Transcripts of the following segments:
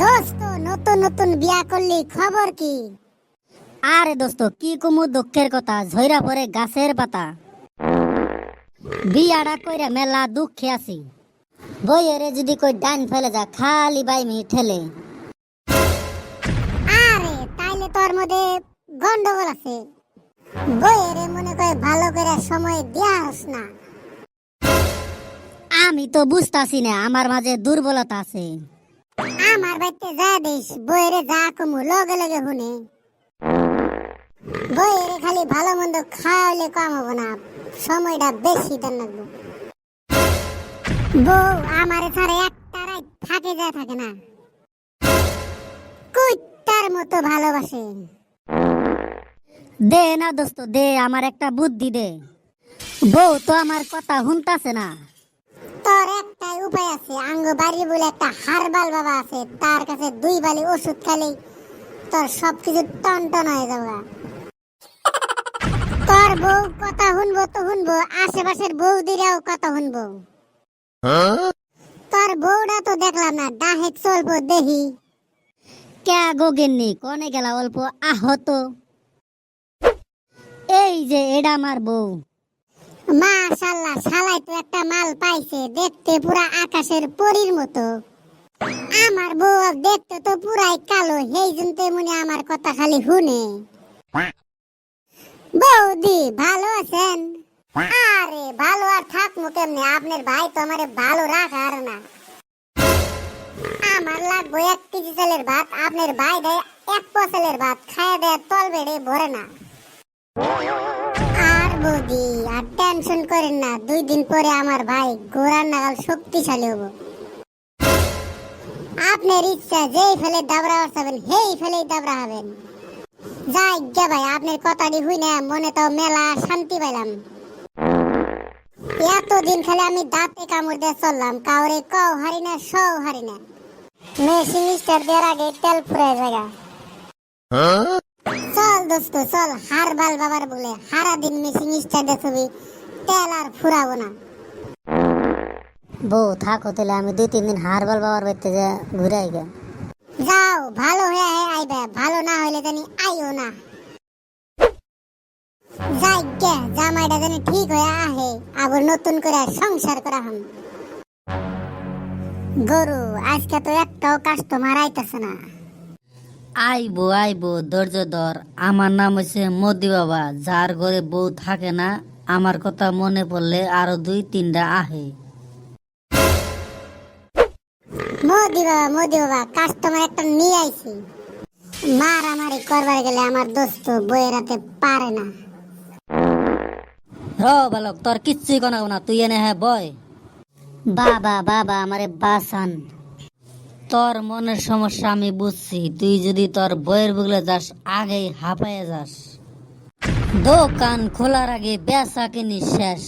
দোস্ত নতুন নতুন বিয়া করলি খবর কি? আরে দোস্ত কি কুমু দুঃখের কথা, ঝইরা পরে গাছের পাতা। বিয়াটা কইরা মেলা দুঃখে আছি। বইয়েরে যদি কই ডান ফেলে যা খালি বাইমি ঠেলে। আরে তাইলে তোর মধ্যে গন্ডগোল আছে। বইয়েরে মনে করে ভালো করে সময় দিয়াস না। আমি তো বুঝতাছি না, আমার মাঝে দুর্বলতা আছে। আমার বাড়িতে যা দিস, বইয়েরে যা কমু লগে লগে শুনে। বইয়েরে খালি ভালো মন্দ খাওয়ালে কম হবো না, সময়টা বেশি দেন লাগবো। বউ আমারে ছাড়া একটা রাত থাকে যায় থাকে না, কুত্তার মতো ভালোবাসে। দে না দোস্ত দে, আমার একটা বুদ্ধি দে। বউ তো আমার কথা শুনতাছে না। তোর একটাই উপায় আছে, আঙ্গ বাড়ি বলে একটা হারবাল বাবা আছে, তার কাছে 2 বালি ওষুধ খালি তোর সবকিছু টনটন হয়ে যাবে। তোর বউ কথা শুনবো তো শুনবো, আশেপাশের বউদিরাও কথা শুনবো। তোর বউটা তো দেখলাম না, ডাহে চলবো দেখি। কে গোগেননি কনে গেলা অল্প আহত। এই যে এটা আমার বউ। মাশাআল্লাহ, শালাই তো একটা মাল পাইছে, দেখতে পুরা আকাশের পরীর মতো। আমার বউ দেখতে তো পুরাই কালো, সেই জন্য মনে আমার কথা খালি শুনে। বৌদি ভালো আছেন? আরে ভালো আর থাকবো কেমনে, আপনার ভাই তো আমারে ভালো রাখার না। আমার লাগবে 1 কেজি চালের ভাত, আপনার ভাই দেয় 1 পোয়া চালের ভাত, খাইয়া দেয় তল বেড়ে ভরে না। আর বৌদি আর টেনশন করেন না, 2 দিন পরে আমার ভাই গোড়ার নাগাল শক্তিশালী হবো। আপনার ইচ্ছা যেই ফেলে দাবরা বসাবেন সেই ফেলেই দাবরা হবেন। যাই গে ভাই, আপনার কথাটি হুই না মনে তো মেলা শান্তি পাইলাম। এতদিন খালি আমি দাঁতে কামড় দিয়ে চললাম, কাউরে কও হারি না সও হারি না। মেশিন স্টার্ট দেওয়ার আগে তেল ফুরায় জায়গা। চল দোস্ত চল, হারবাল বাবার বলে সারা দিন মেশিন স্টার্ট দেখবি, তেল আর ফুরাবো না। বউ থাকো তাহলে আমি 2-3 দিন হারবাল বাবার বাড়িতে যা ঘুরে আইগা। যাও, ভালো হয়ে আইবে, ভালো না হইলে জানি আইও না। যাই গে, জামাইটা জানি ঠিক হয়ে আহে, আবার নতুন করে সংসার করা হম। গরু আজকে তো একটাও কাস্টমার আইতাছে না। আইবো আইবো, ধৈর্য ধর। আমার নাম হচ্ছে মোদি বাবা, যার ঘরে বউ থাকে না, আমার কথা মনে পড়লে আরো 2-3টা আহে। মোদি বাবা কাস্টমার একটা নিয়ে আইছি। মারামারি করবার গেলে আমার দোস্ত বইয়ের হাতে পারে না। বালক তোর কিচ্ছুই কোনাও না, তুই এনে হ্যাঁ বয়। বাবা বাবা আমারে বাসান। তোর মনের সমস্যা আমি বুঝছি, তুই যদি তোর বইয়ের বুগলে যাস আগেই হাঁপায়ে যাস। দোকান খোলার আগে বেচা কিনি শেষ।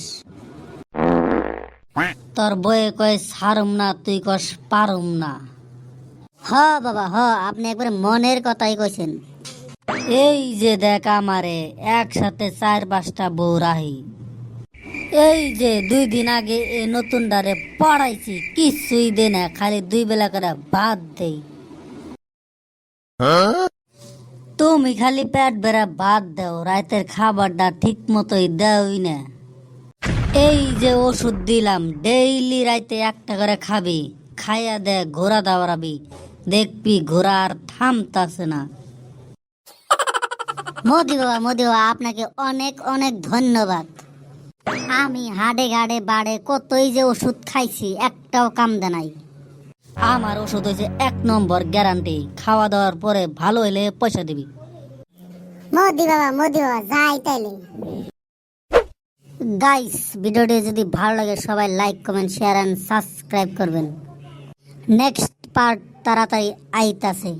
তোর বয়ে কয় ছাড়ুম না, তুই কস পারুম না। হ বাবা হ, আপনি একবার মনের কথাই কইছেন। এই যে দেখ আমারে একসাথে 4-5টা বউ রাহি। এই যে 2 দিন আগে এই নতুন ডারে পড়াইছি, কিছুই দে না, খালি 2 বেলা করে ভাত দেই। তুমি খালি পেট বেড়া ভাত দাও, রাতের খাবারটা ঠিক মতোই দেওই না। এই যে ওষুধ দিলাম, ডেইলি রাইতে 1টা করে খাবি, খাইয়া দে ঘোড়া দাওয়ারাবি, দেখবি ঘোড়া আর থামতাছে না। মোদি বাবা আপনাকে অনেক অনেক ধন্যবাদ। আমি হাড়ে গাড়ে বাড়ে কতই যে ওষুধ খাইছি, একটাও কাম দে নাই। আমার ওষুধ হয়েছে 1 নম্বর গ্যারান্টি, খাওয়া দাওয়ার পরে ভালো হইলে পয়সা দিবি। মোদি বাবা যাই তাইলে। গাইস ভিডিওটি যদি ভালো লাগে সবাই like comment share and subscribe করবেন। নেক্সট পার্ট তাড়াতাড়ি আইতাছে।